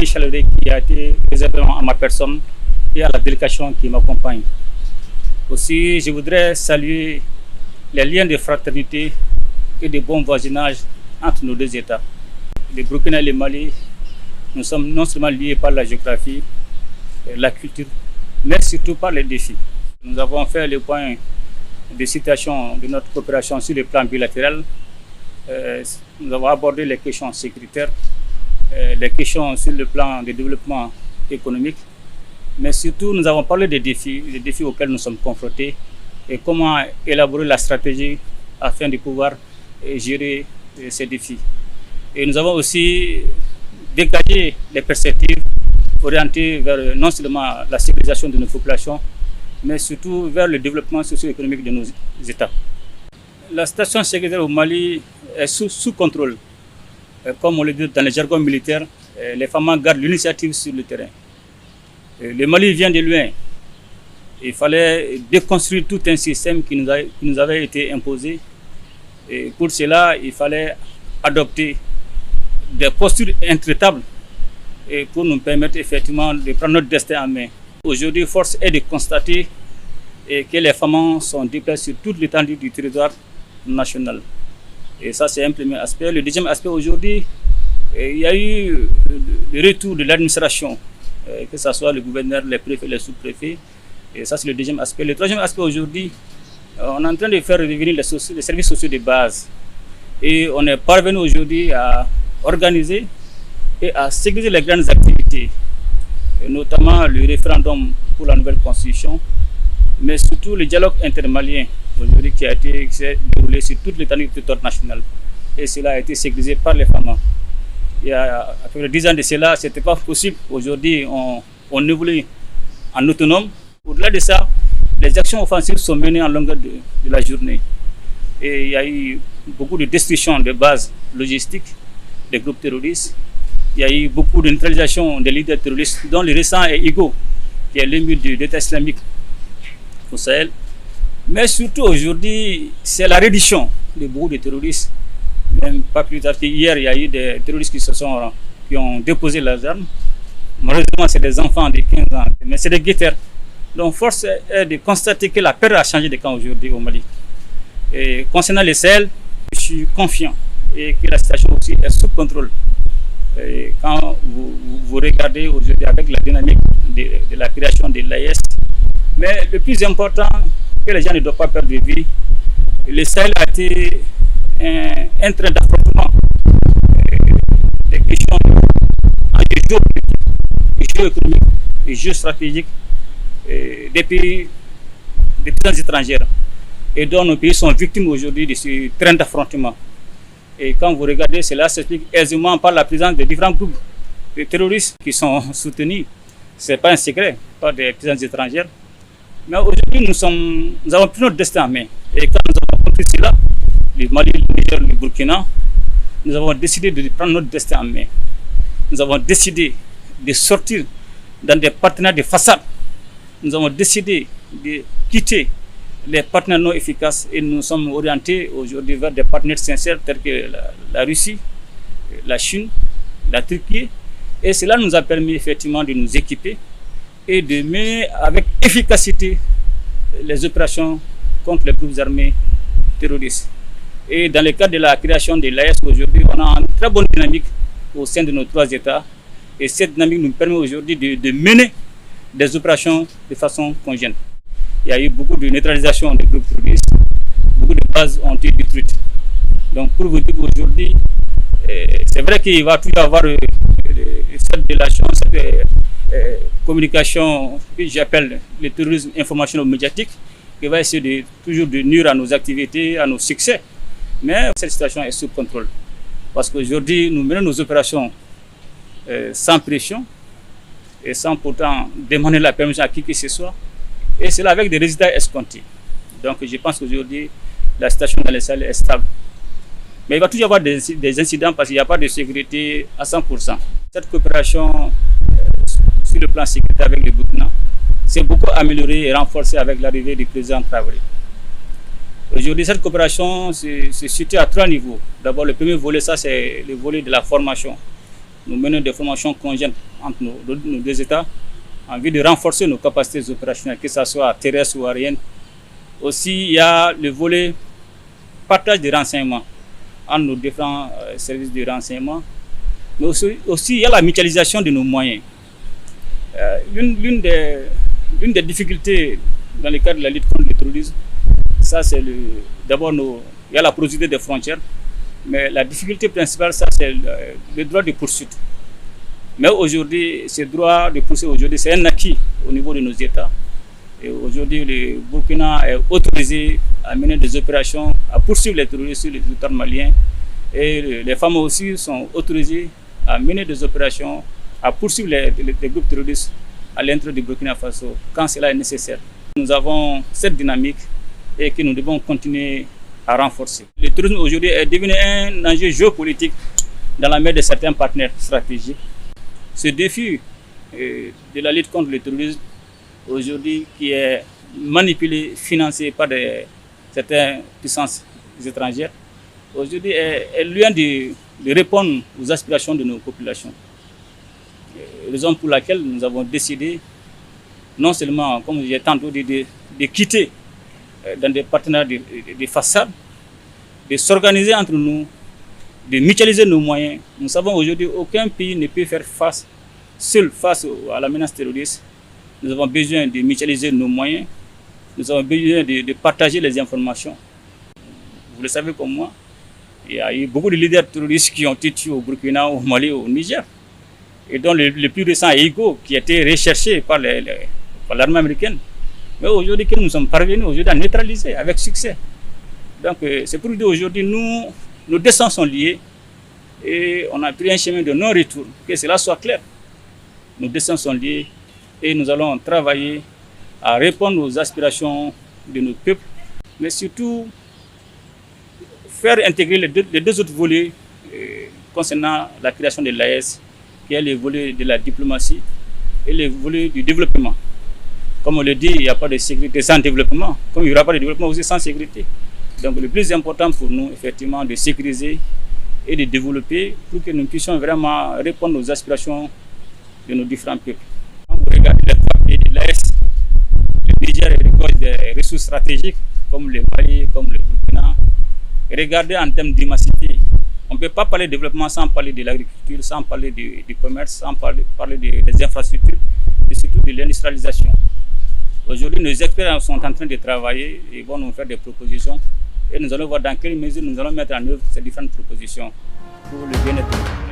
accueil chaleureux qui a été réservé à ma personne et à la délégation qui m'accompagne. Aussi, je voudrais saluer les liens de fraternité et de bon voisinage entre nos deux États. Le Burkina et le Mali, nous sommes non seulement liés par la géographie, la culture, mais surtout par les défis. Nous avons fait le point de situation de notre coopération sur le plan bilatéral. Nous avons abordé les questions sécuritaires, les questions sur le plan de développement économique, mais surtout nous avons parlé des défis auxquels nous sommes confrontés et comment élaborer la stratégie afin de pouvoir gérer ces défis. Et nous avons aussi dégagé les perspectives orientées vers non seulement la civilisation de nos populations, mais surtout vers le développement socio-économique de nos États. La situation sécuritaire au Mali est sous contrôle. Comme on le dit dans le jargon militaire, les femmes gardent l'initiative sur le terrain. Le Mali vient de loin. Il fallait déconstruire tout un système qui nous avait été imposé. Et pour cela, il fallait adopter des postures intraitables et pour nous permettre effectivement de prendre notre destin en main. Aujourd'hui, force est de constater que les femmes sont déplacées sur toute l'étendue du territoire national. Et ça, c'est un premier aspect. Le deuxième aspect, aujourd'hui, il y a eu le retour de l'administration, que ce soit le gouverneur, les préfets, les sous-préfets. Et ça, c'est le deuxième aspect. Le troisième aspect, aujourd'hui, on est en train de faire revenir les services sociaux de base. Et on est parvenu aujourd'hui à organiser et à sécuriser les grandes activités, et notamment le référendum pour la nouvelle constitution, mais surtout le dialogue intermalien aujourd'hui qui s'est déroulé sur toute l'étendue du territoire national. Et cela a été sécurisé par les femmes. Il y a à peu près 10 ans de cela, ce n'était pas possible. Aujourd'hui, on évolue en autonome. Au-delà de ça, les actions offensives sont menées en longueur de la journée. Et il y a eu beaucoup de destruction de bases logistiques des groupes terroristes. Il y a eu beaucoup de neutralisation des leaders terroristes, dont le récent est Igo, qui est l'émir de l'État islamique au Sahel. Mais surtout aujourd'hui, c'est la reddition de beaucoup de terroristes. Même pas plus tard qu'hier, il y a eu des terroristes qui ont déposé leurs armes. Malheureusement, c'est des enfants de 15 ans, mais c'est des guetteurs. Donc, force est de constater que la peur a changé de camp aujourd'hui au Mali. Et concernant les Sahel, je suis confiant et que la situation aussi est sous contrôle. Et quand vous regardez aujourd'hui avec la dynamique de la création de l'AES, mais le plus important, que les gens ne doivent pas perdre de vue, le Sahel a été un train d'affrontement des questions géoéconomiques et géostratégiques des pays, des puissances étrangères, et dont nos pays sont victimes aujourd'hui de ce train d'affrontement. Et quand vous regardez, cela s'explique aisément par la présence de différents groupes de terroristes qui sont soutenus. Ce n'est pas un secret par des puissances étrangères. Mais aujourd'hui, nous avons pris notre destin en main. Et quand nous avons compris cela, le Mali, le Niger, le Burkina, nous avons décidé de prendre notre destin en main. Nous avons décidé de sortir dans des partenaires de façade. Nous avons décidé de quitter les partenaires non efficaces et nous sommes orientés aujourd'hui vers des partenaires sincères tels que la Russie, la Chine, la Turquie. Et cela nous a permis effectivement de nous équiper et de mener avec efficacité les opérations contre les groupes armés terroristes. Et dans le cadre de la création de l'AES aujourd'hui, on a une très bonne dynamique au sein de nos 3 États. Et cette dynamique nous permet aujourd'hui de mener des opérations de façon conjointe. Il y a eu beaucoup de neutralisation des groupes terroristes, beaucoup de bases ont été détruites. Donc pour vous dire qu'aujourd'hui, c'est vrai qu'il va toujours y avoir cette délation, cette communication que j'appelle le terrorisme informationnel médiatique, qui va essayer toujours de nuire à nos activités, à nos succès. Mais cette situation est sous contrôle. Parce qu'aujourd'hui, nous menons nos opérations sans pression et sans pourtant demander la permission à qui que ce soit. Et c'est là avec des résultats escomptés. Donc je pense qu'aujourd'hui, la situation dans les Sahel est stable. Mais il va toujours y avoir des incidents parce qu'il n'y a pas de sécurité à 100%. Cette coopération sur le plan sécuritaire avec le Burkina s'est beaucoup améliorée et renforcée avec l'arrivée du président Traoré. Aujourd'hui, cette coopération se situe à 3 niveaux. D'abord, le premier volet, ça c'est le volet de la formation. Nous menons des formations conjointes entre nos deux États en vue de renforcer nos capacités opérationnelles, que ce soit terrestre ou aérienne. Aussi, il y a le volet partage des renseignements entre nos différents services de renseignement. Mais aussi, il y a la mutualisation de nos moyens. L'une des difficultés dans le cadre de la lutte contre le terrorisme, ça c'est d'abord il y a la porosité des frontières, mais la difficulté principale, ça c'est le droit de poursuite. Mais aujourd'hui, ce droit de poursuite, c'est un acquis au niveau de nos États. Et aujourd'hui, le Burkina est autorisé à mener des opérations, à poursuivre les terroristes sur le territoire malien. Et les femmes aussi sont autorisées à mener des opérations, à poursuivre les groupes terroristes à l'intérieur du Burkina Faso quand cela est nécessaire. Nous avons cette dynamique et que nous devons continuer à renforcer. Le terrorisme aujourd'hui est devenu un enjeu géopolitique dans la main de certains partenaires stratégiques. Ce défi de la lutte contre le terrorisme aujourd'hui qui est manipulé, financé par certaines puissances étrangères, aujourd'hui est loin de répondre aux aspirations de nos populations. Raison pour laquelle nous avons décidé, non seulement, comme j'ai tantôt dit, de quitter dans des partenariats de façade, de s'organiser entre nous, de mutualiser nos moyens. Nous savons aujourd'hui qu'aucun pays ne peut faire face, seul face à la menace terroriste. Nous avons besoin de mutualiser nos moyens, nous avons besoin de partager les informations. Vous le savez comme moi, il y a eu beaucoup de leaders terroristes qui ont été tués au Burkina, au Mali, au Niger. Et dont le plus récent est Igo, qui a été recherché par l'armée américaine. Mais aujourd'hui, que nous sommes parvenus à neutraliser avec succès. Donc c'est pour dire aujourd'hui, nos destins sont liés et on a pris un chemin de non-retour, que cela soit clair. Nos destins sont liés et nous allons travailler à répondre aux aspirations de nos peuples, mais surtout faire intégrer les deux autres volets concernant la création de l'AES, qui est le volet de la diplomatie et le volet du développement. Comme on le dit, il n'y a pas de sécurité sans développement, comme il n'y aura pas de développement aussi sans sécurité. Donc le plus important pour nous, effectivement, de sécuriser et de développer pour que nous puissions vraiment répondre aux aspirations de nos différents peuples. Quand vous regardez les trois pays de l'Est, le Niger regorge des ressources stratégiques comme le Mali, comme le Burkina. Et regardez en termes d'immensité, on ne peut pas parler de développement sans parler de l'agriculture, sans parler du commerce, sans parler des infrastructures et surtout de l'industrialisation. Aujourd'hui, nos experts sont en train de travailler et vont nous faire des propositions. Et nous allons voir dans quelle mesure nous allons mettre en œuvre ces différentes propositions pour le bien-être.